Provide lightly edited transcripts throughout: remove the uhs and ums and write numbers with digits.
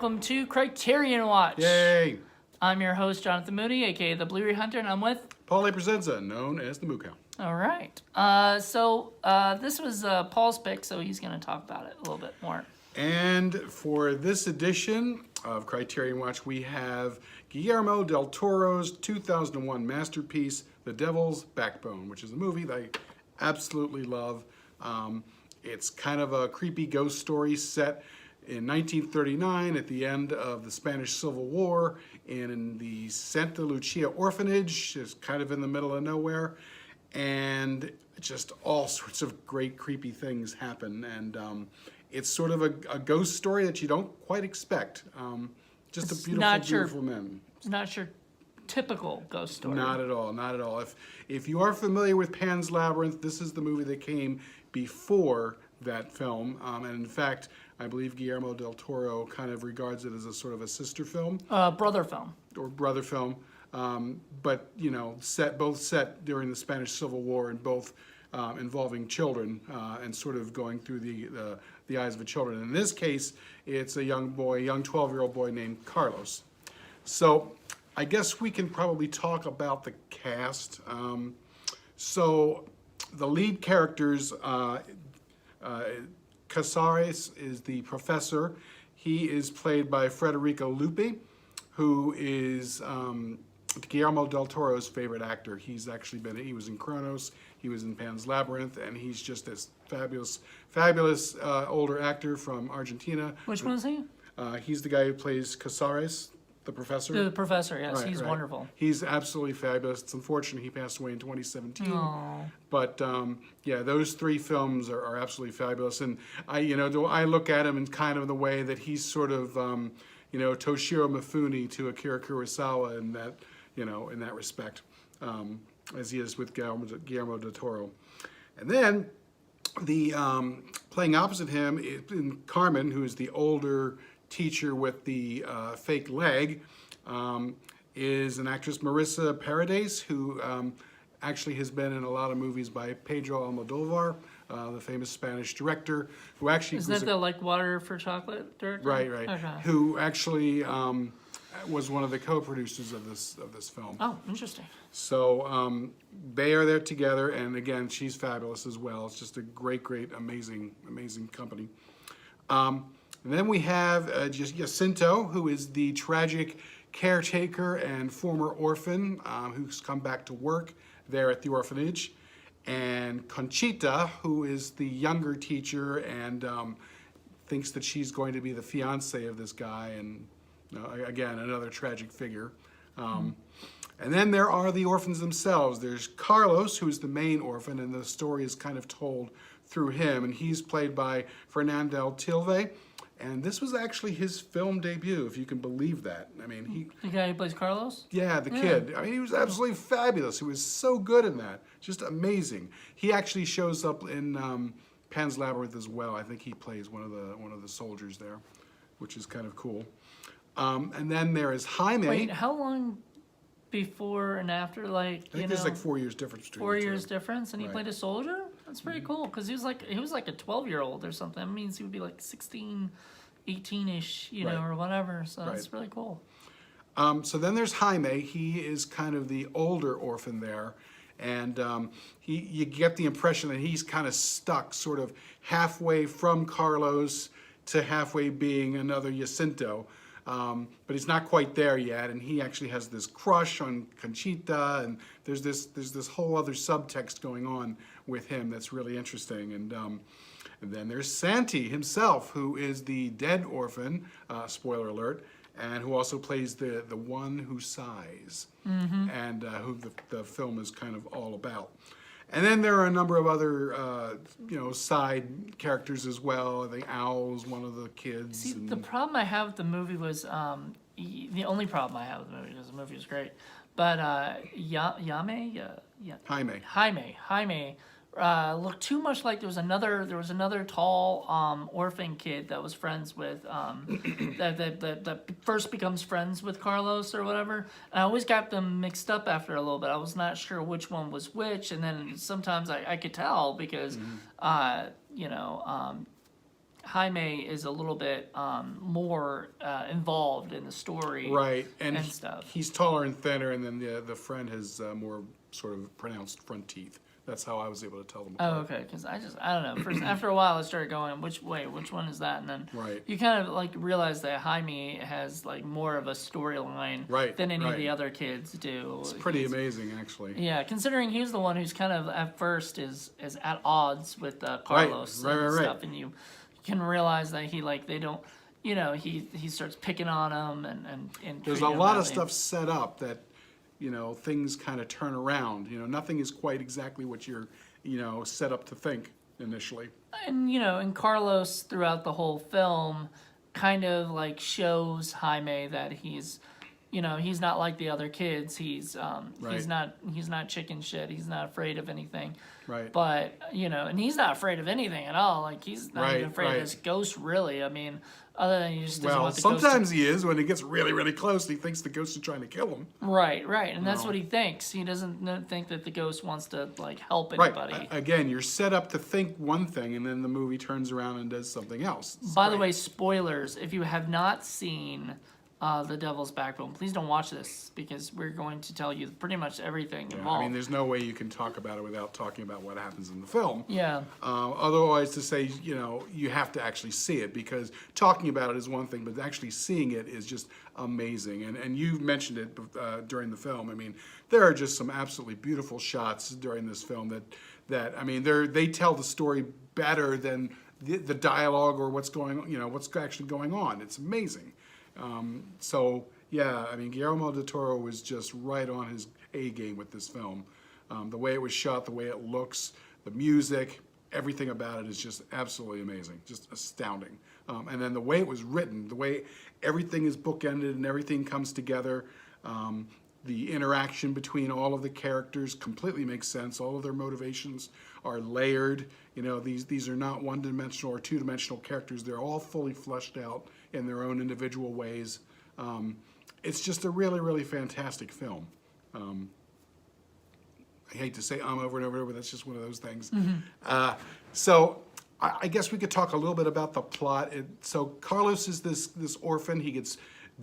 welcome to Criterion Watch. Yay! I'm your host, Jonathan Moody, aka the Blu-ray Hunter, and I'm with... Paul Presenza, known as the Moo Cow. All right. This was Paul's pick, so he's going to talk about it a little bit more. And for this edition of Criterion Watch, we have Guillermo del Toro's 2001 masterpiece, The Devil's Backbone, which is a movie that I absolutely love. It's kind of a creepy ghost story set in 1939 at the end of the Spanish Civil War in the Santa Lucia orphanage. It's kind of in the middle of nowhere, and just all sorts of great creepy things happen. And it's sort of a ghost story that you don't quite expect. Just a beautiful man. It's not your typical ghost story. Not at all, not at all. If you are familiar with Pan's Labyrinth, this is the movie that came before that film. And in fact, I believe Guillermo del Toro kind of regards it as a sort of a sister film. Brother film. Or brother film. But, you know, both set during the Spanish Civil War and both involving children and sort of going through the eyes of the children. In this case, it's a young 12-year-old boy named Carlos. So I guess we can probably talk about the cast. So the lead characters, Casares is the professor. He is played by Federico Lupi, who is Guillermo del Toro's favorite actor. He was in Kronos, he was in Pan's Labyrinth, and he's just this fabulous older actor from Argentina. Which one is he? He's the guy who plays Casares, the professor. The professor, yes, Right, he's right. wonderful. He's absolutely fabulous. It's unfortunate he passed away in 2017. Aww. But yeah, those three films are absolutely fabulous. And I look at him in kind of the way that he's sort of, Toshiro Mifune to Akira Kurosawa in that respect, as he is with Guillermo del Toro. And then playing opposite him in Carmen, who is the older teacher with the fake leg, is an actress, Marisa Paredes, who actually has been in a lot of movies by Pedro Almodovar, the famous Spanish director, who actually Isn't that the Like Water for Chocolate director? Right. Okay. Who actually was one of the co-producers of this film. Oh, interesting. So they are there together, and again, she's fabulous as well. It's just a great, amazing company. And then we have Jacinto, who is the tragic caretaker and former orphan who's come back to work there at the orphanage. And Conchita, who is the younger teacher and thinks that she's going to be the fiance of this guy, and again, another tragic figure. And then there are the orphans themselves. There's Carlos, who's the main orphan, and the story is kind of told through him, and he's played by Fernando Tilve. And this was actually his film debut, if you can believe that. I mean, The guy who plays Carlos? Yeah, the kid. I mean, he was absolutely fabulous. He was so good in that. Just amazing. He actually shows up in Pan's Labyrinth as well. I think he plays one of the soldiers there, which is kind of cool. And then there is Jaime. Wait, how long before and after, I think there's like 4 years difference between 4 the two. years difference, and he played a soldier? That's pretty cool, because he was like a 12-year-old or something. That means he would be like 16, 18-ish, or whatever. So that's really cool. So then there's Jaime. He is kind of the older orphan there, and you get the impression that he's kind of stuck sort of halfway from Carlos to halfway being another Jacinto. But he's not quite there yet, and he actually has this crush on Conchita, and there's this whole other subtext going on with him that's really interesting. And then there's Santi himself, who is the dead orphan, spoiler alert, and who also plays the one who sighs, and who the film is kind of all about. And then there are a number of other, side characters as well. I think Owl's one of the kids. See, the problem I have with the movie was, the only problem I have with the movie, because the movie was great, but Jaime looked too much like there was another tall orphan kid that was friends with that first becomes friends with Carlos or whatever. And I always got them mixed up after a little bit. I was not sure which one was which, and then sometimes I could tell because Jaime is a little bit more involved in the story, Right, and stuff. he's taller and thinner, and then the friend has more sort of pronounced front teeth. That's how I was able to tell them Oh, apart. okay. Because I don't know. First, after a while, I started going, which one is that? And then Right. you kind of like realize that Jaime has like more of a storyline Right, than any of right. the other kids do. It's pretty amazing, actually. Yeah, considering he's the one who's kind of at first is at odds with Carlos Right, and right, right. stuff, and you can realize that they don't, he starts picking on him and There's a treating him lot of badly. stuff set up that, things kind of turn around. Nothing is quite exactly what you're, set up to think initially. And Carlos throughout the whole film kind of like shows Jaime that he's not like the other kids. He's Right. he's not chicken shit. He's not afraid of anything. Right. But and he's not afraid of anything at all. Like he's not Right, even afraid right. of this ghost really. I mean, other than he just doesn't Well, want the ghost to- sometimes he is. When it gets really, really close, he thinks the ghost is trying to kill him. Right, and that's No. what he thinks. He doesn't think that the ghost wants to like help Right. anybody. Again, you're set up to think one thing, and then the movie turns around and does something else. It's By the great. way, spoilers. If you have not seen The Devil's Backbone, please don't watch this because we're going to tell you pretty much everything Yeah, involved. I mean, there's no way you can talk about it without talking about what happens in the film. Yeah. Otherwise, to say, you have to actually see it, because talking about it is one thing, but actually seeing it is just amazing. And you've mentioned it during the film. I mean, there are just some absolutely beautiful shots during this film that I mean, they tell the story better than the dialogue or what's going on, what's actually going on. It's amazing. So yeah, I mean, Guillermo del Toro was just right on his A game with this film. The way it was shot, the way it looks, the music, everything about it is just absolutely amazing, just astounding. And then the way it was written, the way everything is bookended and everything comes together, the interaction between all of the characters completely makes sense. All of their motivations are layered. These are not one-dimensional or two-dimensional characters. They're all fully fleshed out in their own individual ways. It's just a really, really fantastic film. I hate to say over and over, but that's just one of those things. So I guess we could talk a little bit about the plot. So Carlos is this orphan. He gets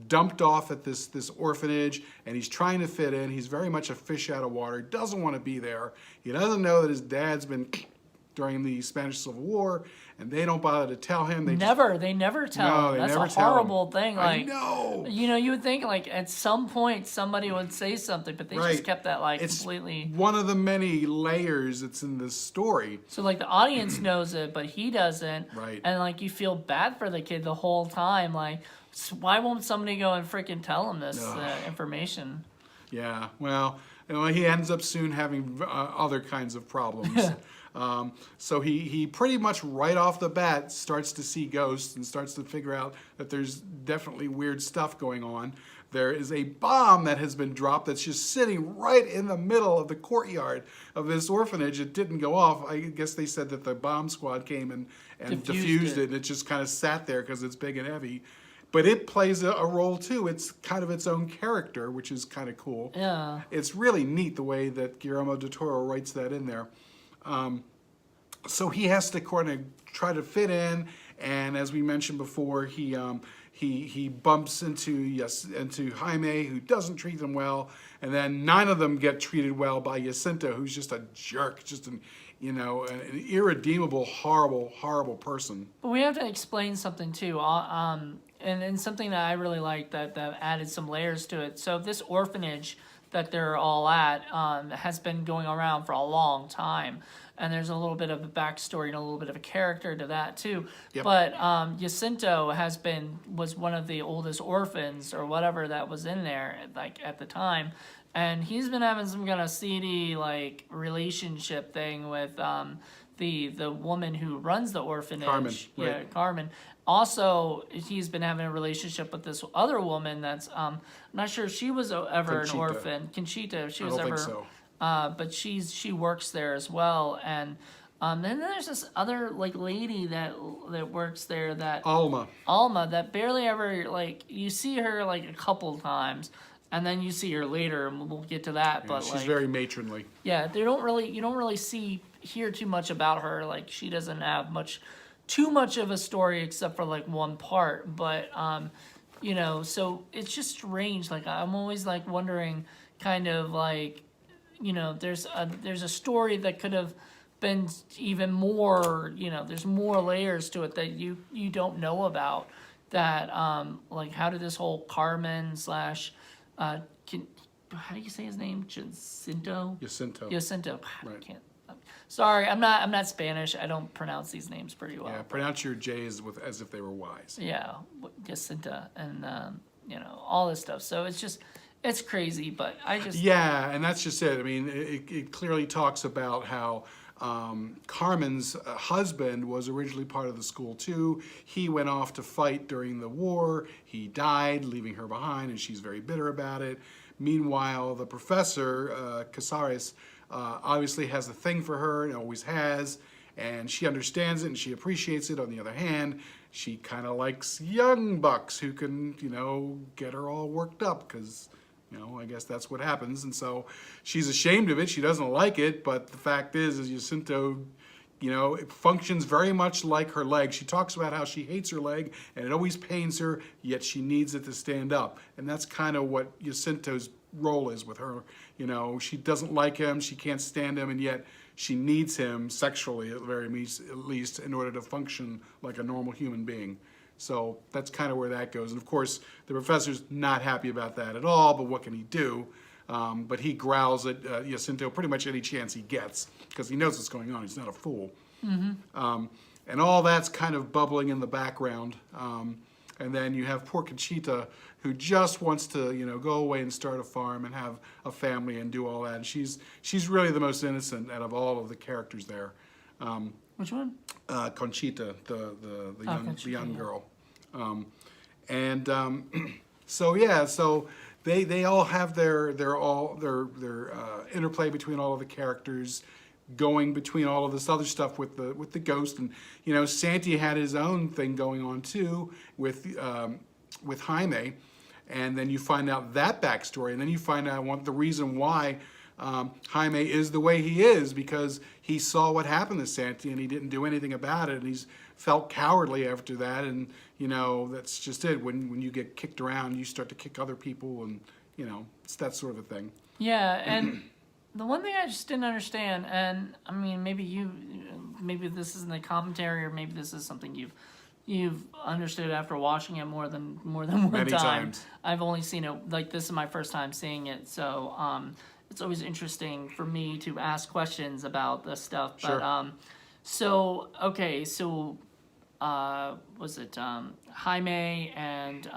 dumped off at this orphanage, and he's trying to fit in. He's very much a fish out of water. Doesn't want to be there. He doesn't know that his dad's been during the Spanish Civil War, and they don't bother to tell him. They They never tell No, him. they That's never a tell him. horrible thing. I Like, know. you would think like at some point somebody would say something, but they just Right. kept that like It's completely. one of the many layers that's in this story. So like the audience knows it, but he doesn't. Right. And like you feel bad for the kid the whole time. Like, why won't somebody go and freaking tell him this information? Yeah, well, he ends up soon having other kinds of problems. So he pretty much right off the bat starts to see ghosts and starts to figure out that there's definitely weird stuff going on. There is a bomb that has been dropped that's just sitting right in the middle of the courtyard of this orphanage. It didn't go off. I guess they said that the bomb squad came and diffused it, and it just kind of sat there because it's big and heavy. But it plays a role too. It's kind of its own character, which is kind of cool. Yeah. It's really neat the way that Guillermo del Toro writes that in there. So he has to kind of try to fit in, and as we mentioned before, he bumps into Jaime, who doesn't treat them well, and then none of them get treated well by Jacinto, who's just a jerk, just an irredeemable, horrible person. But we have to explain something too, and something that I really like that added some layers to it. So this orphanage that they're all at has been going around for a long time, and there's a little bit of a backstory and a little bit of a character to that too. Yep. But Jacinto was one of the oldest orphans or whatever that was in there like at the time. And he's been having some kind of seedy like relationship thing with the woman who runs the orphanage. Carmen, Yeah, right. Carmen. Also, he's been having a relationship with this other woman that's I'm not sure she was ever Conchita. an orphan. Conchita, she I was don't ever. think so. But she works there as well, and then there's this other like lady that works there that Alma that barely ever like you see her like a couple times. And then you see her later, and we'll get to that. But She's like, very matronly. yeah, you don't really hear too much about her. Like she doesn't have much too much of a story except for like one part, but you know, so it's just strange. Like I'm always like wondering, kind of like, you know, there's a story that could have been even more, you know, there's more layers to it that you don't know about. That like how did this whole Carmen slash how do you say his name? Jacinto? Jacinto. Jacinto. Right. I can't. Sorry, I'm not Spanish. I don't pronounce these names pretty well. Yeah, pronounce your J's with as if they were Y's. Yeah, Jacinta, and you know, all this stuff. So it's crazy, but I just Yeah, and that's just it. I mean, it clearly talks about how Carmen's husband was originally part of the school too. He went off to fight during the war. He died, leaving her behind, and she's very bitter about it. Meanwhile, the professor, Casares, obviously has a thing for her and always has, and she understands it and she appreciates it. On the other hand, she kind of likes young bucks who can, you know, get her all worked up because, you know, I guess that's what happens. And so she's ashamed of it. She doesn't like it, but the fact is Jacinto, you know, it functions very much like her leg. She talks about how she hates her leg and it always pains her, yet she needs it to stand up. And that's kind of what Jacinto's role is with her. You know, she doesn't like him, she can't stand him, and yet she needs him sexually at least in order to function like a normal human being. So that's kind of where that goes. And of course, the professor's not happy about that at all, but what can he do? But he growls at Jacinto pretty much any chance he gets because he knows what's going on. He's not a fool. And all that's kind of bubbling in the background. And then you have poor Conchita, who just wants to, you know, go away and start a farm and have a family and do all that. And she's really the most innocent out of all of the characters there. which one? Conchita, the young yeah. girl. So yeah, so they all have their interplay between all of the characters, going between all of this other stuff with the ghost, and you know, Santi had his own thing going on too with Jaime, and then you find out that backstory, and then you find out the reason why Jaime is the way he is, because he saw what happened to Santi and he didn't do anything about it, and he's felt cowardly after that, and you know, that's just it. When you get kicked around, you start to kick other people, and you know, it's that sort of a thing. Yeah, and the one thing I just didn't understand, and I mean, maybe this isn't a commentary, or maybe this is something you've understood after watching it more than one Many time. times. I've only seen it, like, this is my first time seeing it, so it's always interesting for me to ask questions about this stuff. Sure. But was it Jaime and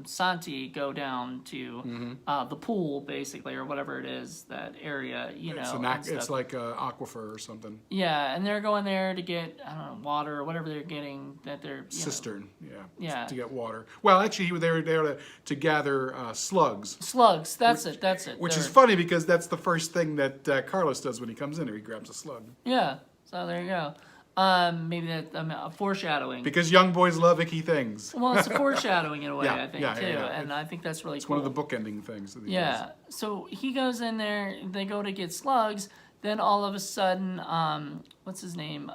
Santi go down to the pool, basically, or whatever it is, that area, you know. It's like an aquifer or something. Yeah, and they're going there to get, I don't know, water or whatever they're getting, that they're, Cistern, Yeah. to get water. Well, actually, they were there to gather slugs. Slugs, that's it. Which is funny because that's the first thing that Carlos does when he comes in here. He grabs a slug. Yeah, so there you go. Maybe that a foreshadowing. Because young boys love icky things. Well, it's a foreshadowing in a way, Yeah, I think, yeah, too, yeah. and I think that's really It's cool. one of the bookending things. Yeah, so he goes in there, they go to get slugs, then all of a sudden, what's his name?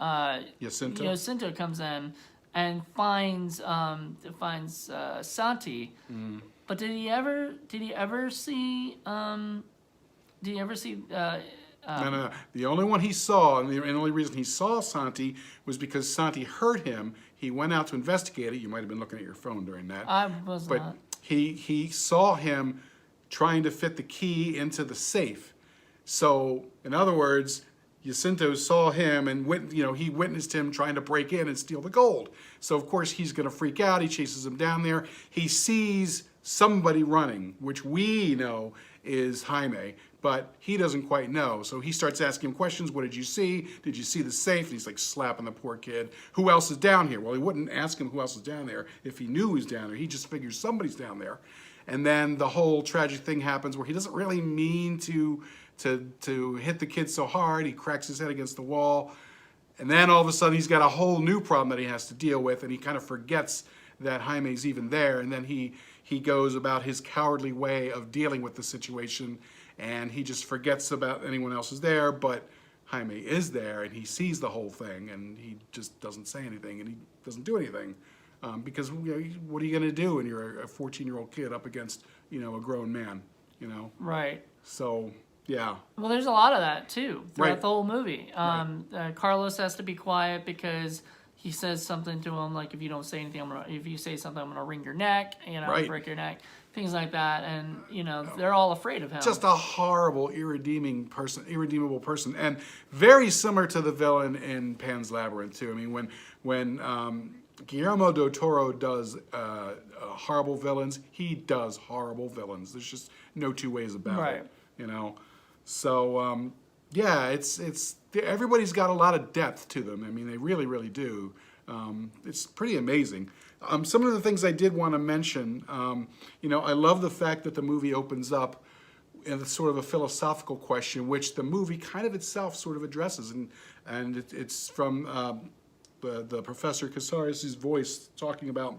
Jacinto? Jacinto comes in and finds Santi. But did he ever see No. The only one he saw, and the only reason he saw Santi was because Santi heard him. He went out to investigate it. You might have been looking at your phone during that. I was But not. he saw him trying to fit the key into the safe. So, in other words, Jacinto saw him and he witnessed him trying to break in and steal the gold. So, of course, he's going to freak out. He chases him down there. He sees somebody running, which we know is Jaime, but he doesn't quite know. So he starts asking him questions. What did you see? Did you see the safe? And he's like slapping the poor kid. Who else is down here? Well, he wouldn't ask him who else is down there if he knew he was down there. He just figures somebody's down there. And then the whole tragic thing happens where he doesn't really mean to hit the kid so hard. He cracks his head against the wall. And then all of a sudden he's got a whole new problem that he has to deal with, and he kind of forgets that Jaime's even there. And then he goes about his cowardly way of dealing with the situation, and he just forgets about anyone else is there. But Jaime is there and he sees the whole thing and he just doesn't say anything and he doesn't do anything. Because what are you going to do when you're a 14-year-old kid up against, a grown man, Right. So, yeah. Well, there's a lot of that too throughout Right. the whole movie. Carlos has to be quiet because he says something to him like, if you don't say anything, if you say something, I'm gonna wring your neck, Right. break your neck, things like that, and they're all afraid of him. Just a horrible, irredeemable person, and very similar to the villain in Pan's Labyrinth too. I mean, when Guillermo del Toro does horrible villains, he does horrible villains. There's just no two ways about Right. it, So yeah, it's everybody's got a lot of depth to them. I mean, they really, really do. It's pretty amazing. Some of the things I did want to mention, I love the fact that the movie opens up in a sort of a philosophical question, which the movie kind of itself sort of addresses, and it's from the Professor Casares' voice talking about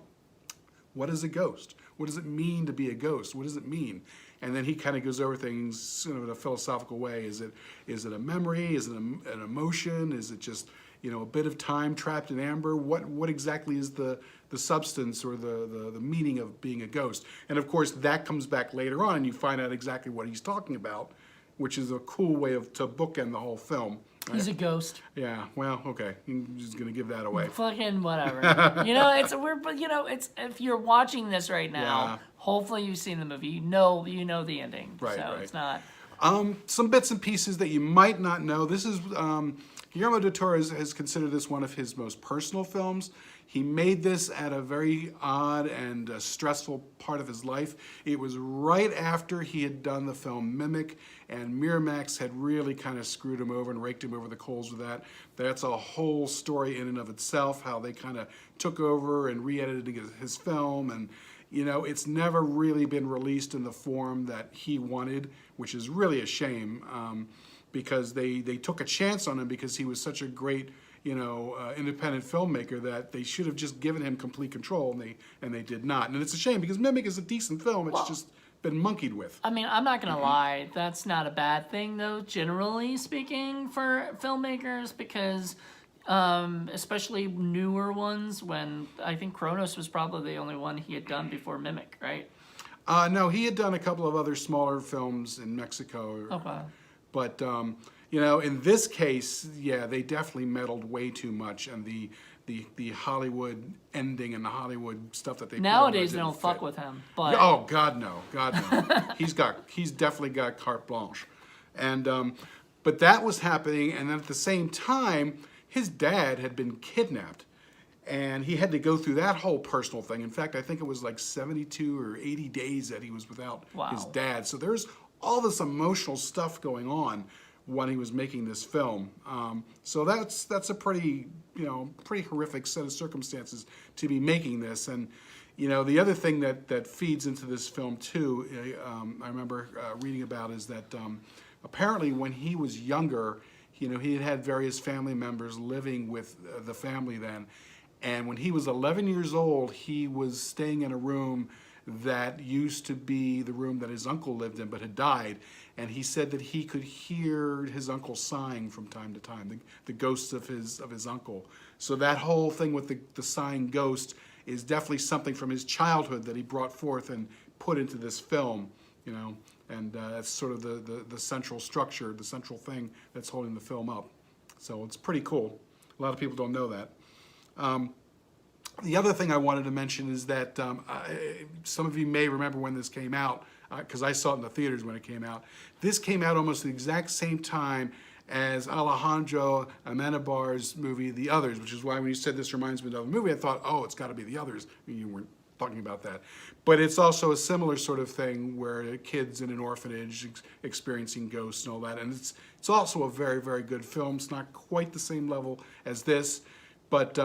what is a ghost? What does it mean to be a ghost? What does it mean? And then he kind of goes over things in a philosophical way. Is it a memory? Is it an emotion? Is it just a bit of time trapped in amber? What exactly is the substance or the meaning of being a ghost? And of course that comes back later on, and you find out exactly what he's talking about, which is a cool way to bookend the whole film. He's a ghost. Yeah, well, okay. I'm just gonna give that away. Fucking whatever. It's weird, but it's if you're watching this right now, Yeah. hopefully you've seen the movie. You know the ending. Right, So right. it's not. Some bits and pieces that you might not know. This is Guillermo del Toro has considered this one of his most personal films. He made this at a very odd and stressful part of his life. It was right after he had done the film Mimic, and Miramax had really kind of screwed him over and raked him over the coals with that. That's a whole story in and of itself, how they kind of took over and re-edited his film, and it's never really been released in the form that he wanted, which is really a shame, because they took a chance on him because he was such a great independent filmmaker that they should have just given him complete control, and they did not. And it's a shame because Mimic is a decent film. It's just been monkeyed with. I mean, I'm not gonna lie. That's not a bad thing, though. Generally speaking, for filmmakers, because especially newer ones. When I think Kronos was probably the only one he had done before Mimic, right? No, he had done a couple of other smaller films in Mexico. Okay. But in this case, yeah, they definitely meddled way too much, and the Hollywood ending and the Hollywood stuff that they Nowadays put they on don't didn't fuck fit. with him, but Oh God no. He's definitely got carte blanche, and but that was happening, and then at the same time, his dad had been kidnapped, and he had to go through that whole personal thing. In fact, I think it was like 72 or 80 days that he was without his Wow. dad. So there's all this emotional stuff going on when he was making this film. So that's a pretty horrific set of circumstances to be making this. And the other thing that feeds into this film too, I remember reading about, is that apparently when he was younger, he had various family members living with the family then. And when he was 11 years old, he was staying in a room that used to be the room that his uncle lived in but had died. And he said that he could hear his uncle sighing from time to time, the ghosts of his uncle. So that whole thing with the sighing ghost is definitely something from his childhood that he brought forth and put into this film, and that's sort of the central structure, the central thing that's holding the film up. So it's pretty cool. A lot of people don't know that. The other thing I wanted to mention is that some of you may remember when this came out, because I saw it in the theaters when it came out. This came out almost the exact same time as Alejandro Amenabar's movie, The Others, which is why when you said this reminds me of a movie, I thought, oh, it's got to be The Others. I mean, you weren't talking about that. But it's also a similar sort of thing where kids in an orphanage experiencing ghosts and all that. And it's also a very, very good film. It's not quite the same level as this, but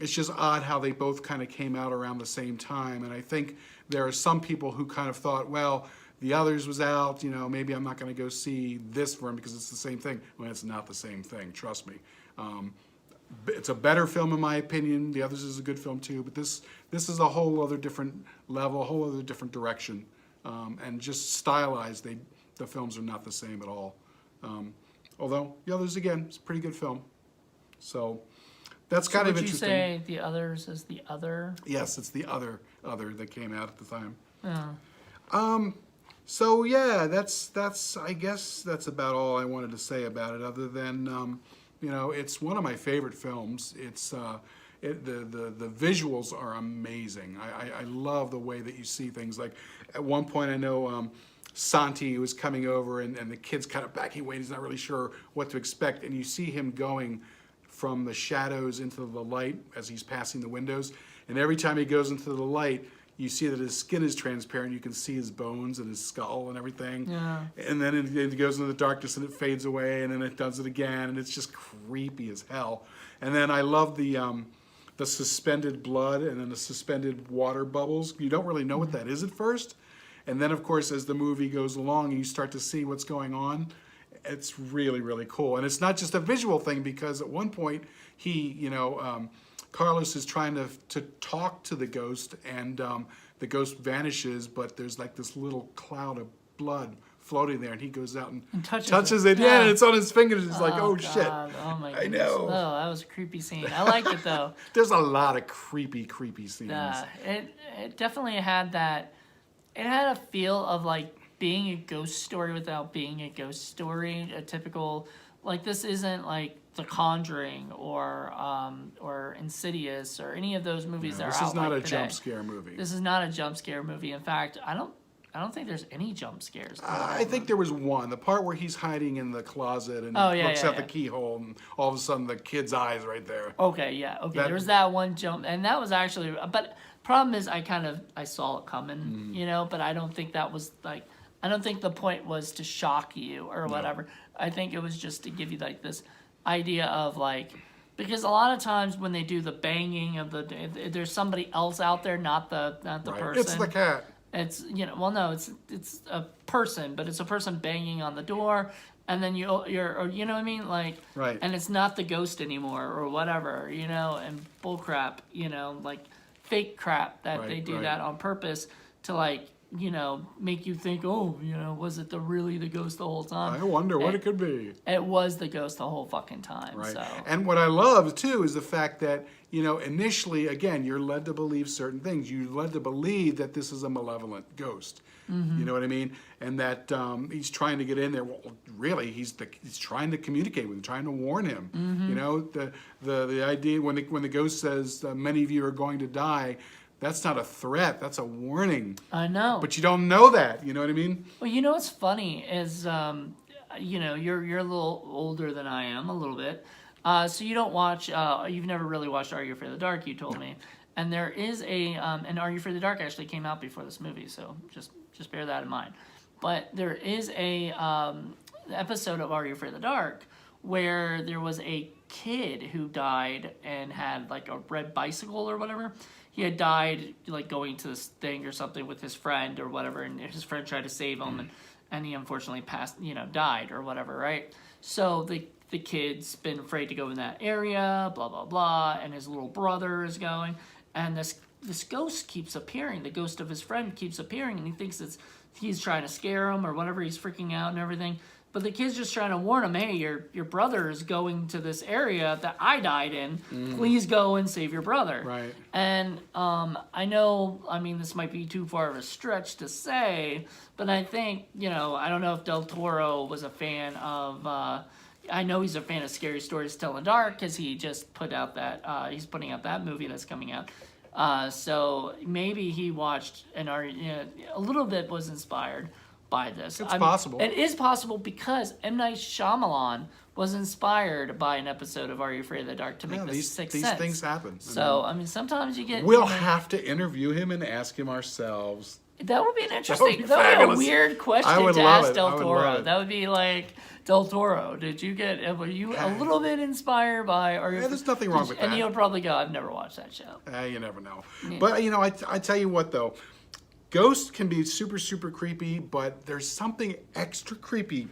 it's just odd how they both kind of came out around the same time. And I think there are some people who kind of thought, well, The Others was out, maybe I'm not going to go see this for him because it's the same thing. Well, it's not the same thing, trust me. It's a better film in my opinion. The Others is a good film too, but this is a whole other different level, a whole other different direction. And just stylized, the films are not the same at all. Although the others, again, it's a pretty good film. So that's kind of would you interesting. say The Others is the other? Yes, it's the other that came out at the time. Yeah. So yeah, that's I guess that's about all I wanted to say about it. Other than it's one of my favorite films. It's the visuals are amazing. I love the way that you see things. Like at one point, I know Santi was coming over, and the kid's kind of backing away. He's not really sure what to expect, and you see him going from the shadows into the light as he's passing the windows. And every time he goes into the light, you see that his skin is transparent. You can see his bones and his skull and everything. Yeah. And then it goes into the darkness and it fades away, and then it does it again, and it's just creepy as hell. And then I love the suspended blood and then the suspended water bubbles. You don't really know what that is at first. And then, of course, as the movie goes along, you start to see what's going on. It's really, really cool. And it's not just a visual thing, because at one point, Carlos is trying to talk to the ghost, and the ghost vanishes, but there's like this little cloud of blood floating there, and he goes out and touches it. Yeah, and it's on his fingers. It's like, oh, shit. Oh, my goodness. I know. Oh, that was a creepy scene. I liked it, though. There's a lot of creepy scenes. It definitely had that. It had a feel of like being a ghost story without being a ghost story. A typical, like, this isn't like The Conjuring or Insidious or any of those movies that are out This is not like a today. jump scare movie. This is not a jump scare movie. In fact, I don't think there's any jump scares. I think there was one. The part where he's hiding in the closet and looks out the keyhole, and all of a sudden the kid's eyes right there. Okay, yeah. Okay, there was that one jump, and that was actually. But problem is, I saw it coming, But I don't think that was like. I don't think the point was to shock you or whatever. I think it was just to give you like this idea of like, because a lot of times when they do the banging of there's somebody else out there, not the person. It's the cat. It's no, it's a person, but it's a person banging on the door, and then you're you know what I mean, like, right. And it's not the ghost anymore or whatever, and bullcrap, like fake crap that they do that on purpose to like make you think, oh, was it really the ghost the whole time? I wonder what it could be. It was the ghost the whole fucking time. Right. So. And what I love too is the fact that initially, again, you're led to believe certain things. You're led to believe that this is a malevolent ghost. Mm-hmm. You know what I mean? And that he's trying to get in there. Well, really, he's trying to communicate with him, trying to warn him. Mm-hmm. The idea when the ghost says many of you are going to die. That's not a threat. That's a warning. I know. But you don't know that. You know what I mean? Well, what's funny is, you're a little older than I am, a little bit. So you don't watch. You've never really watched Are You Afraid of the Dark? You told me. And there is and Are You Afraid of the Dark actually came out before this movie, so just bear that in mind. But there is a episode of Are You Afraid of the Dark where there was a kid who died and had like a red bicycle or whatever. He had died like going to this thing or something with his friend or whatever, and his friend tried to save him, and he unfortunately died or whatever, right? So the kid's been afraid to go in that area, blah blah blah, and his little brother is going, and this ghost keeps appearing. The ghost of his friend keeps appearing, and he thinks he's trying to scare him or whatever. He's freaking out and everything. But the kid's just trying to warn him, hey, your brother is going to this area that I died in. Please go and save your brother. Right. And I know, this might be too far of a stretch to say, but I think, I don't know if Del Toro was a fan of, I know he's a fan of Scary Stories to Tell in the Dark because he just put out he's putting out that movie that's coming out. So maybe he watched a little bit was inspired by this. It's possible. It is possible because M. Night Shyamalan was inspired by an episode of Are You Afraid of the Dark to make this Sixth Sense. These things happen. So, sometimes you get... We'll have to interview him and ask him ourselves. That would be an interesting... That would be a weird question to ask Del Toro. That would be like, Del Toro, were you a little bit inspired by... There's nothing wrong with that. And he would probably go, I've never watched that show. You never know. Yeah. But, I tell you what, though. Ghosts can be super, super creepy, but there's something extra creepy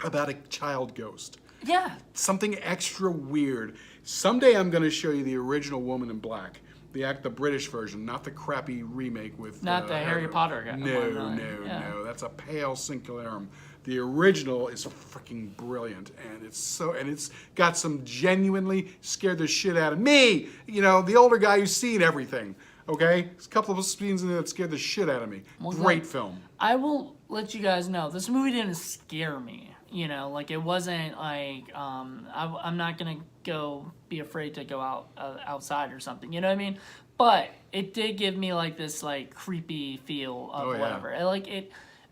about a child ghost. Yeah. Something extra weird. Someday I'm going to show you the original Woman in Black. The British version, not the crappy remake with... Not the Harry Potter guy. No. That's a pale Sinclairum. The original is freaking brilliant, and it's got some genuinely scared the shit out of me. You know, the older guy who's seen everything. Okay, there's a couple of scenes in there that scared the shit out of me. Great film. I will let you guys know, this movie didn't scare me. You know, like it wasn't like I'm not gonna go be afraid to go outside or something. You know what I mean? But it did give me like this like creepy feel of whatever.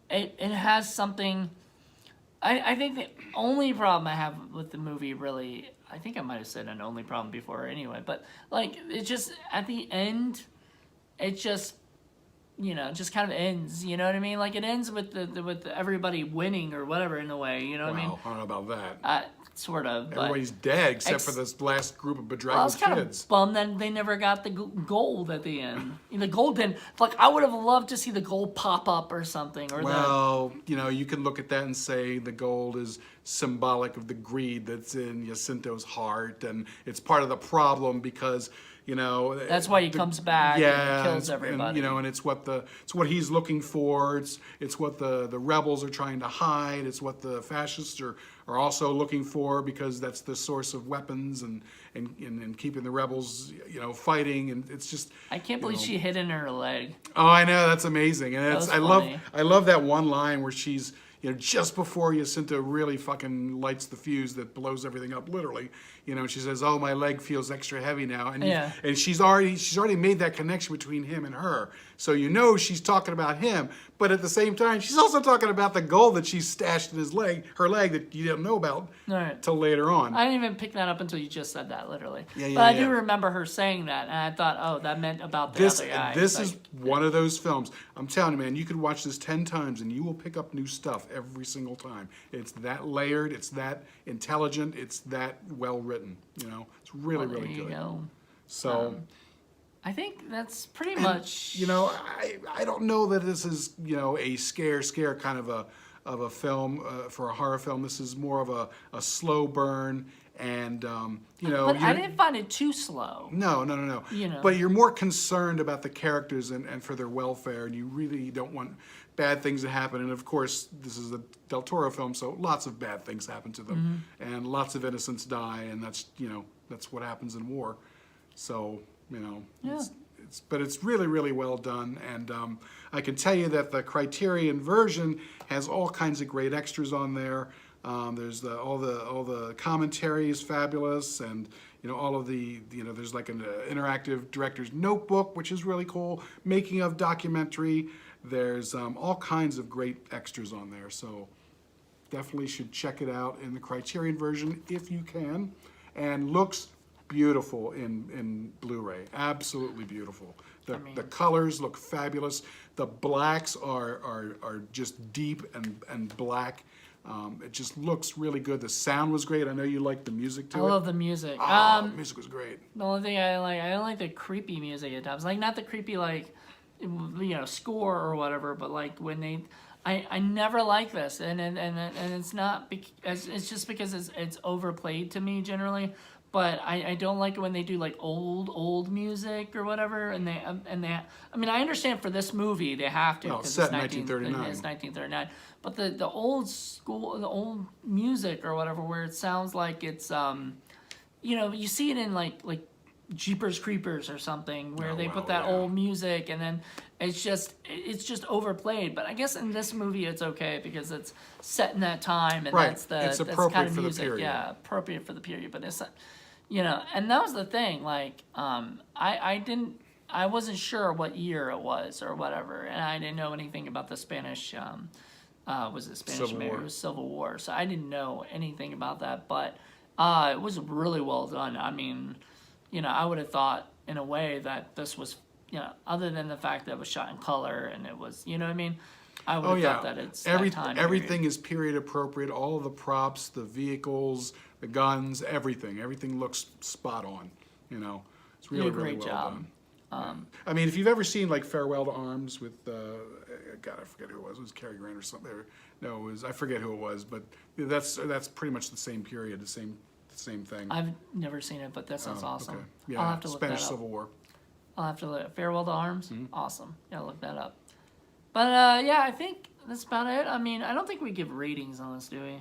It has something. I think the only problem I have with the movie, really, I think I might have said an only problem before anyway, but like it just at the end, it just, you know, just kind of ends. You know what I mean? Like it ends with with everybody winning or whatever in a way. You know what I mean? I don't know about that. Sort of. Everybody's dead except for this last group of I bedraggled was kind kids. of bummed that they never got the gold at the end. The gold didn't. Like I would have loved to see the gold pop up or something. Or well, you know, you can look at that and say the gold is symbolic of the greed that's in Jacinto's heart, and it's part of the problem because, you know, that's why he comes back and kills everybody. And, you know, and it's what he's looking for. It's what the rebels are trying to hide. It's what the fascists are also looking for, because that's the source of weapons and keeping the rebels, you know, fighting. And it's just, I can't believe she hit in her leg. Oh, I know, that's amazing. And That was funny. I love that one line where she's, you know, just before Jacinto really fucking lights the fuse that blows everything up, literally, you know, she says, "Oh, my leg feels extra heavy now," and and she's already made that connection between him and her, so you know she's talking about him, but at the same time she's also talking about the gold that she's stashed in her leg that you didn't know about till later on. I didn't even pick that up until you just said that, literally. But I do remember her saying that, and I thought, oh, that meant about the other guy. This is one of those films. I'm telling you, man, you could watch this 10 times and you will pick up new stuff every single time. It's that layered, it's that intelligent, it's that well written. You know, it's really, really good. There you go. So, I think that's pretty much. You know, I don't know that this is, you know, a scare kind of a film for a horror film. This is more of a slow burn. And you know, but I didn't find it too slow. No. You know, but you're more concerned about the characters and for their welfare, and you really don't want bad things to happen. And of course, this is a Del Toro film, so lots of bad things happen to them, and lots of innocents die, and that's, you know, that's what happens in war. So, you know, but it's really, really well done, and I can tell you that the Criterion version has all kinds of great extras on there. There's all the commentary is fabulous, and you know, all of the, you know, there's like an interactive director's notebook, which is really cool. Making of documentary. There's all kinds of great extras on there, so definitely should check it out in the Criterion version if you can. And looks beautiful in Blu-ray, absolutely beautiful. The colors look fabulous. The blacks are just deep and black. It just looks really good. The sound was great. I know you like the music to it. I love the music. The music was great. The only thing I don't like the creepy music at times. Like, not the creepy, like, you know, score or whatever, but like when I never like this, and it's not it's just because it's overplayed to me generally. But I don't like it when they do like old music or whatever, and they I mean, I understand for this movie they have to, because it's set in 1939. It's 1939. But the old school, the old music or whatever, where it sounds like it's you know, you see it in like Jeepers Creepers or something, where they put that old music, and then it's just overplayed. But I guess in this movie it's okay because it's set in that time, and it's appropriate kind of for music, the period. yeah, appropriate for the period. But it's, you know, and that was the thing. Like, I wasn't sure what year it was or whatever, and I didn't know anything about the Spanish. Was it Spanish? Civil War. It was Civil War, so I didn't know anything about that. But it was really well done. I mean, you know, I would have thought in a way that this was, you know, other than the fact that it was shot in color and it was, you know what I mean? I would have thought that it's that time everything period. is period appropriate. All of the props, the vehicles, the guns, everything looks spot on. You know, it's really, really well done. I mean, if you've ever seen like Farewell to Arms with, God, I forget who it was. It was Cary Grant or something. No, it was, I forget who it was, but that's pretty much the same period, the same thing. I've never seen it, but that sounds awesome. Okay. Yeah, I'll have to look Spanish that up. Civil War. I'll have to look. Farewell to Arms? Awesome. Yeah, look that up. But yeah, I think that's about it. I mean, I don't think we give ratings on this, do we?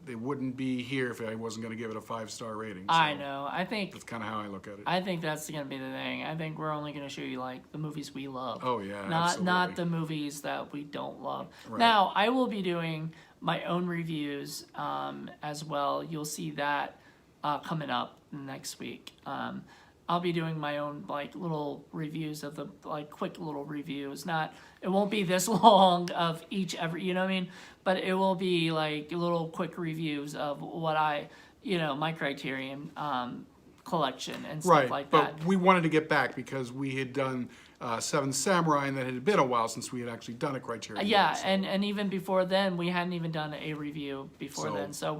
They wouldn't be here if I wasn't going to give it a 5-star rating. So I know. I think that's kind of how I look at it. I think that's gonna be the thing. I think we're only gonna show you like the movies we love. Oh, yeah, not absolutely. the movies that we don't love. Right. Now I will be doing my own reviews as well. You'll see that coming up next week. I'll be doing my own like little reviews of the like quick little reviews. It won't be this long of every you know what I mean, but it will be like little quick reviews of what my Criterion collection and stuff Right, like but that. we wanted to get back because we had done Seven Samurai, and that had been a while since we had actually done a Criterion. Yeah, so and even before then, we hadn't even done a review before So, then. So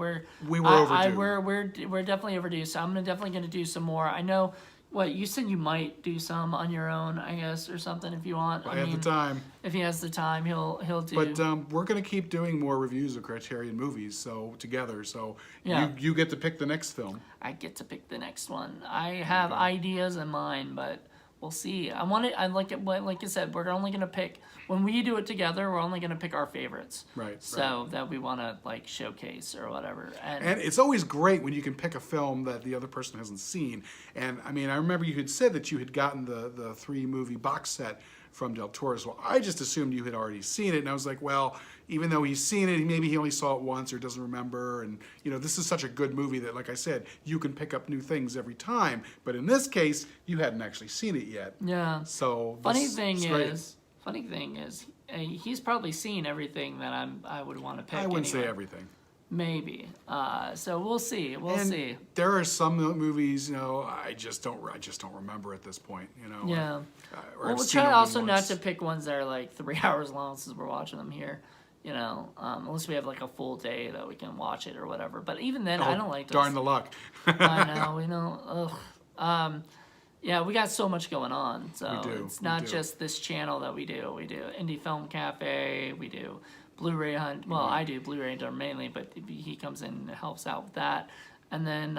we were overdue. We're definitely overdue. So I'm definitely gonna do some more. I know. What you said, you might do some on your own, I guess, or something if you want. I had the time. If he has the time, he'll do. But we're going to keep doing more reviews of Criterion movies, so together. So Yeah. you get to pick the next film. I get to pick the next one. I have ideas in mind, but we'll see. Like I said, we're only gonna pick when we do it together. We're only gonna pick our favorites, Right, So that we want to like showcase or whatever. And it's always great when you can pick a film that the other person hasn't seen. And I mean, I remember you had said that you had gotten the 3-movie box set from Del Toro's. Well, I just assumed you had already seen it, and I was like, well, even though he's seen it, maybe he only saw it once or doesn't remember. And this is such a good movie that, like I said, you can pick up new things every time. But in this case, you hadn't actually seen it yet. yeah. So Funny this thing great. is, he's probably seen everything that I would want to pick. I wouldn't say anyway. everything. Maybe. So we'll see. We'll And see. there are some movies, I just don't remember at this point. Yeah. or Well, I've we'll seen try them also not once. to pick ones that are like 3 hours long since we're watching them here. Unless we have like a full day that we can watch it or whatever. But even then, I don't like those. Darn the luck. I know. Ugh. Yeah, we got so much going on. So We do, it's we not do. just this channel that we do. We do Indie Film Cafe. We do Blu-ray Hunt. Well, I do Blu-ray Hunt mainly, but he comes in and helps out with that. And then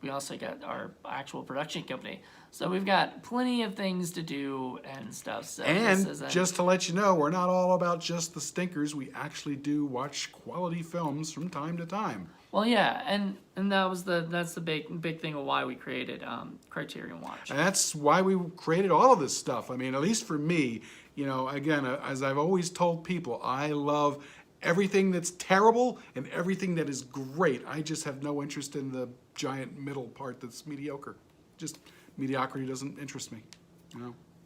we also got our actual production company. So we've got plenty of things to do and stuff. So And this isn't- just to let you know, we're not all about just the stinkers. We actually do watch quality films from time to time. well, yeah, and that's the big thing of why we created Criterion Watch. And that's why we created all of this stuff. I mean, at least for me, again, as I've always told people, I love everything that's terrible and everything that is great. I just have no interest in the giant middle part that's mediocre. Just mediocrity doesn't interest me.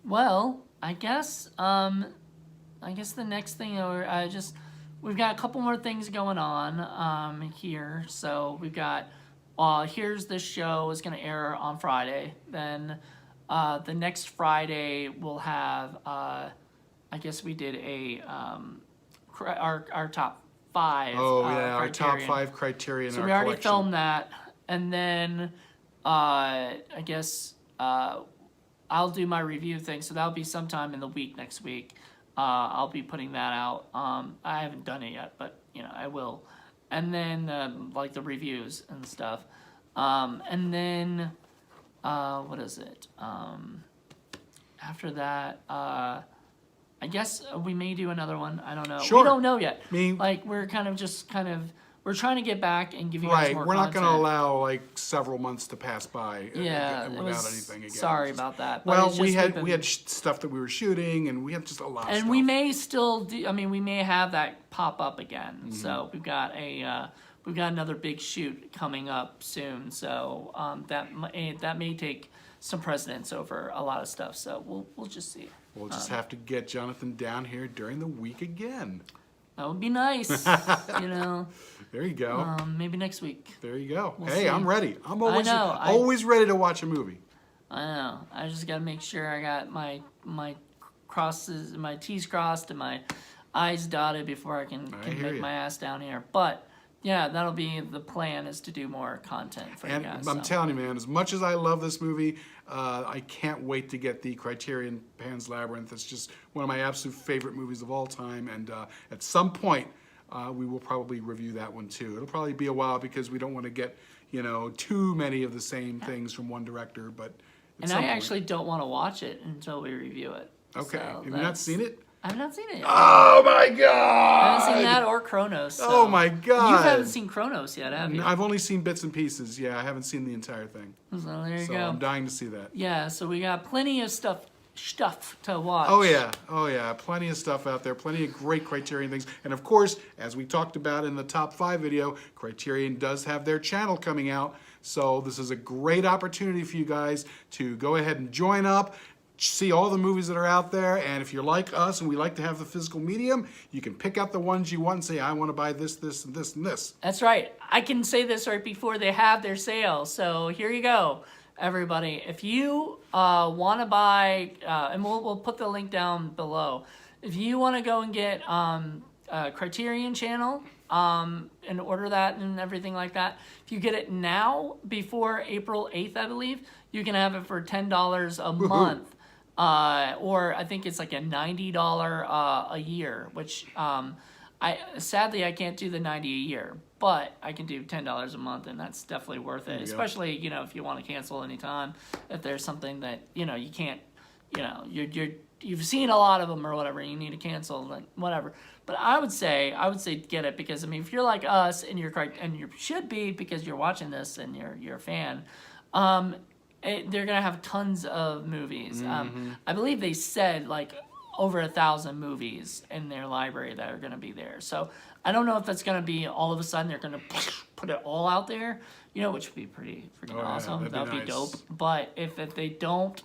Well, I guess the next thing, we've got a couple more things going on here. So we've got, here's this show is going to air on Friday. Then the next Friday we'll have, I guess we did our top 5. Oh, yeah, our top Criterion. 5 Criterion. So our we already collection. filmed that, and then I guess I'll do my review thing. So that'll be sometime in the week next week. I'll be putting that out. I haven't done it yet, but I will. And then like the reviews and stuff. And then what is it? After that, I guess we may do another one. I don't know. Sure. We don't know yet. Me- We're we're trying to get back and give you guys Right, more we're not content. going to allow several months to pass by Yeah, it without was- anything again. Sorry Just- about that. But Well, it's we just had been- we had stuff that we were shooting, and we had just a lot of and stuff. we may still do. I mean, we may have that pop up again. Mm-hmm. So we've got another big shoot coming up soon. So that may take some precedence over a lot of stuff. So we'll just see. We'll just have to get Jonathan down here during the week again. That would be nice. There you go. Maybe next week. There you go. we'll Hey, see. I'm ready. I'm always know, always ready to watch a movie. I know. I just gotta make sure I got my crosses, my T's crossed, and my I's dotted before I can hear make ya. my ass down here. But yeah, that'll be the plan, is to do more content for And you guys. I'm so. telling you, man, as much as I love this movie, I can't wait to get the Criterion Pan's Labyrinth. It's just one of my absolute favorite movies of all time. And at some point, we will probably review that one too. It'll probably be a while because we don't want to get, too many of the same things from one director. But at And some I point- actually don't want to watch it until we review it. Okay. So Have you not that's- seen it? I've not seen it yet. Oh my I haven't god! seen that or Kronos. So. Oh my god! You haven't seen Kronos yet, have you? I've only seen bits and pieces. Yeah, I haven't seen the entire thing. So there you So go. I'm dying to see that. Yeah, so we got plenty of stuff to watch. Oh yeah, plenty of stuff out there, plenty of great Criterion things, and of course, as we talked about in the top 5 video, Criterion does have their channel coming out, so this is a great opportunity for you guys to go ahead and join up, see all the movies that are out there, and if you're like us and we like to have the physical medium, you can pick out the ones you want and say, I want to buy this, this, and this, and this. That's right. I can say this right before they have their sale, so here you go. Everybody, if you want to buy, and we'll put the link down below. If you want to go and get Criterion channel and order that and everything like that, if you get it now before April 8th, I believe, you can have it for $10 a month. Or I think it's like a $90 a year, which sadly I can't do the $90 a year. But I can do $10 a month, and that's definitely worth it. Especially, if you want to cancel anytime, if there's something that you can't, you've seen a lot of them or whatever, and you need to cancel, then whatever. But I would say get it because if you're like us and you should be because you're watching this and you're a fan, they're gonna have tons of movies. I believe they said like over 1,000 movies in their library that are gonna be there. So. I don't know if that's going to be all of a sudden they're going to put it all out there, which would be pretty freaking awesome. That would be dope. But if they don't,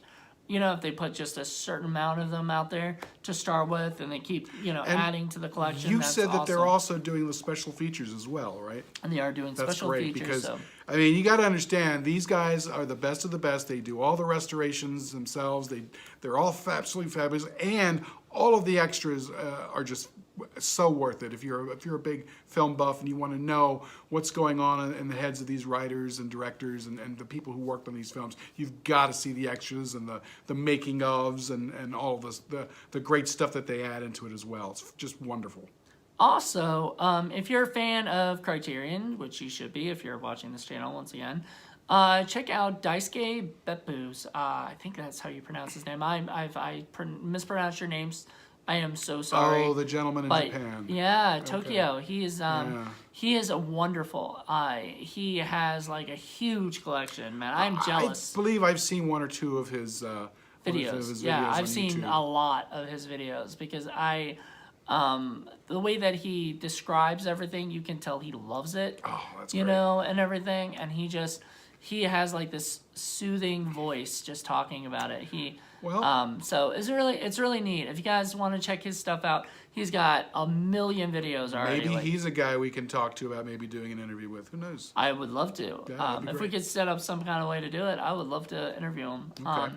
if they put just a certain amount of them out there to start with and they keep, adding to the collection, You that's said that they're awesome. also doing the special features as well, right? And they are doing That's special great features. because, So. you got to understand, these guys are the best of the best. They do all the restorations themselves. They're all absolutely fabulous. And all of the extras are just so worth it. If you're a big film buff and you want to know what's going on in the heads of these writers and directors and the people who worked on these films, you've got to see the extras and the making ofs and all of this, the great stuff that they add into it as well. It's just wonderful. Also, if you're a fan of Criterion, which you should be if you're watching this channel once again, check out Daisuke Beppu's. I think that's how you pronounce his name. I mispronounced your names. I am so sorry. Oh, the gentleman in Japan. Yeah, Tokyo. Okay. He is a wonderful. He has like a huge collection, man. I'm jealous. I believe I've seen 1 or 2 of his videos. Yeah, I've on seen YouTube. a lot of his videos because the way that he describes everything, you can tell he loves it. Oh, that's great. And everything, and he has like this soothing voice just talking about it. So it's really neat. If you guys want to check his stuff out, he's got a million videos already. Maybe he's a guy we can talk to about maybe doing an interview with. Who knows? I would love to. If we great. could set up some kind of way to do it, I would love to interview him. Okay.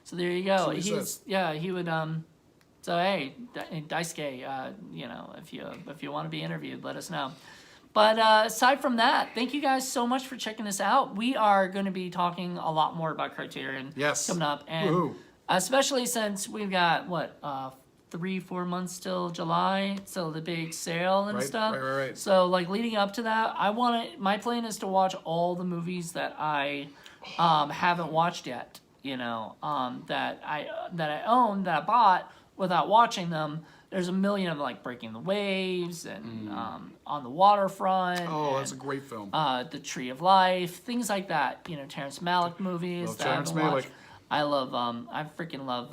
So there you go. He would. So hey, Daisuke, if you want to be interviewed, let us know. But aside from that, thank you guys so much for checking this out. We are going to be talking a lot more about Criterion coming up, and Woo-hoo. Especially since we've got 3-4 months till July, till the big sale and stuff. Right. So like leading up to that, my plan is to watch all the movies that I haven't watched yet. That I own, that I bought without watching them. There's a million of them, like Breaking the Waves and On the Waterfront. Oh, that's a great film. The Tree of Life, things like that. Terrence Malick movies Love that Terrence I haven't Malick. watched. I love. I freaking love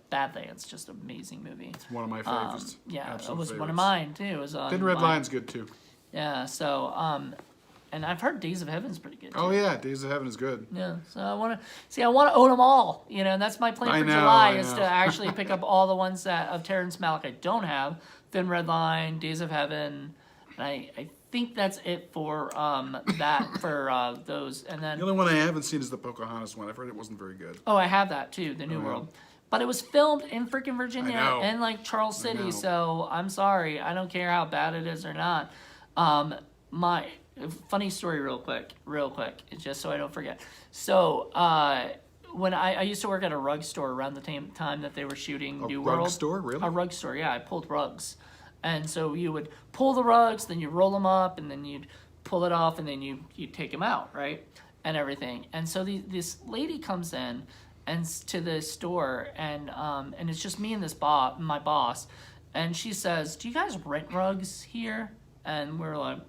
Badlands. Just an amazing movie. It's one of my favorites. Yeah, Absolute it was one favorites. of mine too. It was on Thin Red mine. Line's good too. Yeah. So and I've heard Days of Heaven's pretty good too. Oh yeah, Days of Heaven is good. Yeah, so I want to own them all, and that's my plan for July is to actually pick up all the ones of Terrence Malick I don't have, Thin Red Line, Days of Heaven, and I think that's it for those, and then The only one I haven't seen is the Pocahontas one. I've heard it wasn't very good. oh, I have that too, the New World, but it was filmed in freaking Virginia I know. and like Charles I know. City, so I'm sorry, I don't care how bad it is or not. My funny story real quick, just so I don't forget. So, when I used to work at a rug store around the time that they were shooting New World. A rug store, really? A rug store, yeah. I pulled rugs. And so you would pull the rugs, then you roll them up, and then you'd pull it off, and then you take them out, right? And everything. And so this lady comes in, to the store, and it's just me and my boss, and she says, "Do you guys rent rugs here?" And we're like,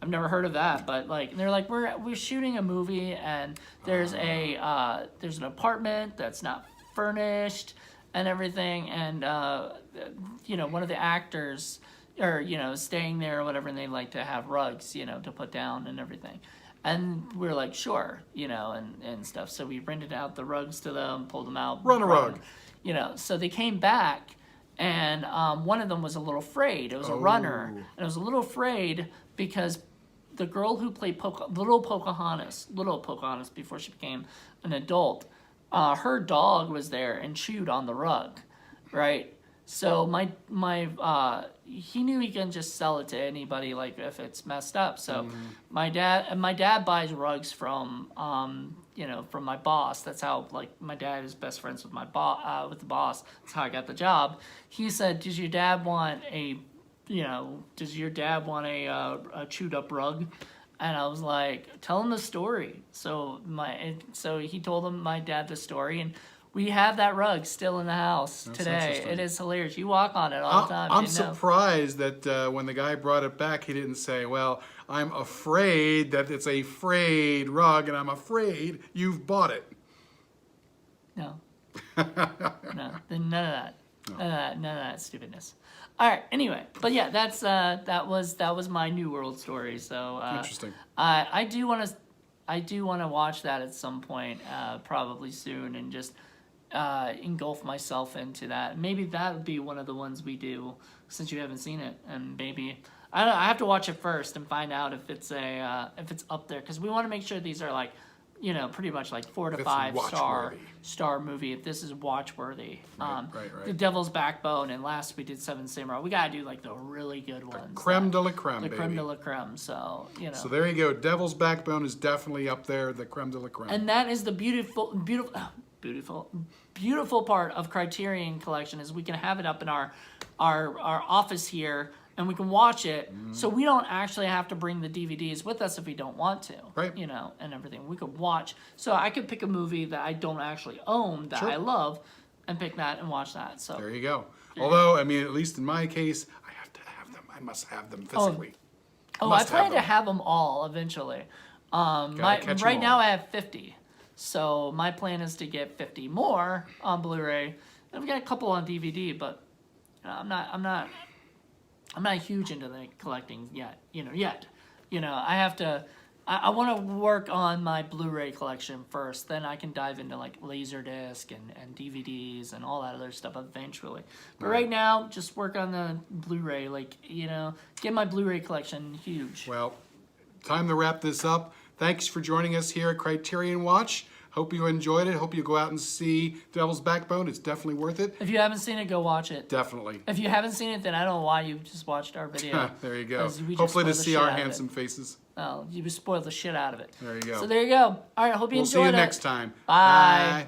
"I've never heard of that," but like they're like, "We're shooting a movie, and there's an apartment that's not furnished and everything, and one of the actors or staying there or whatever, and they like to have rugs to put down and everything." And we're like, sure, and stuff. So we rented out the rugs to them, pulled them out. Run a rug. So they came back, and one of them was a little afraid. It was a runner. And it was a little afraid because the girl who played little Pocahontas before she became an adult, her dog was there and chewed on the rug, right? So he knew he can just sell it to anybody, like if it's messed up. So my dad buys rugs from from my boss. That's how, like, my dad is best friends with the boss. That's how I got the job. He said, "Does your dad want a chewed up rug?" And I was like, "Tell him the story." So he told my dad the story, and we have that rug still in the house today. It is hilarious. You walk on it all the time. I'm surprised that when the guy brought it back, he didn't say, "Well, I'm afraid that it's a frayed rug, and I'm afraid you've bought it." No. No. None of that. No. None of that stupidness. All right. Anyway, but yeah, that was my New World story. So interesting. I do want to watch that at some point, probably soon, and just engulf myself into that. Maybe that would be one of the ones we do, since you haven't seen it, and maybe I don't know, I have to watch it first and find out if it's up there, because we want to make sure these are like pretty much like 4 to 5 star movie. If this is watchworthy, Right. The Devil's Backbone, and last we did Seven Samurai. We gotta do like the really good ones, Creme de la creme, the baby. creme de la creme. So So there you go. Devil's Backbone is definitely up there. The creme de la creme. and that is the beautiful part of Criterion Collection, is we can have it up in our office here, and we can watch it, so we don't actually have to bring the DVDs with us if we don't want to. Right. And everything. We could watch. So I could pick a movie that I don't actually own that I love, and pick that and watch that. So there you go. Although, I mean, at least in my case, I have to have them. I must have them physically. I plan to have them all eventually. Right now I have 50. So my plan is to get 50 more on Blu-ray. And I've got a couple on DVD, but I'm not huge into the collecting yet. I want to work on my Blu-ray collection first. Then I can dive into like Laserdisc and DVDs and all that other stuff eventually. But right now, just work on the Blu-ray. Get my Blu-ray collection huge. Well, time to wrap this up. Thanks for joining us here at Criterion Watch. Hope you enjoyed it. Hope you go out and see Devil's Backbone. It's definitely worth it. If you haven't seen it, go watch it. Definitely. If you haven't seen it, then I don't know why you just watched our video. There you go. We just Hopefully to spoiled the see shit our out of handsome it. faces. Oh, you just spoiled the shit out of it. There you go. So there you go. All right, hope you We'll enjoyed it. see you next time. Bye.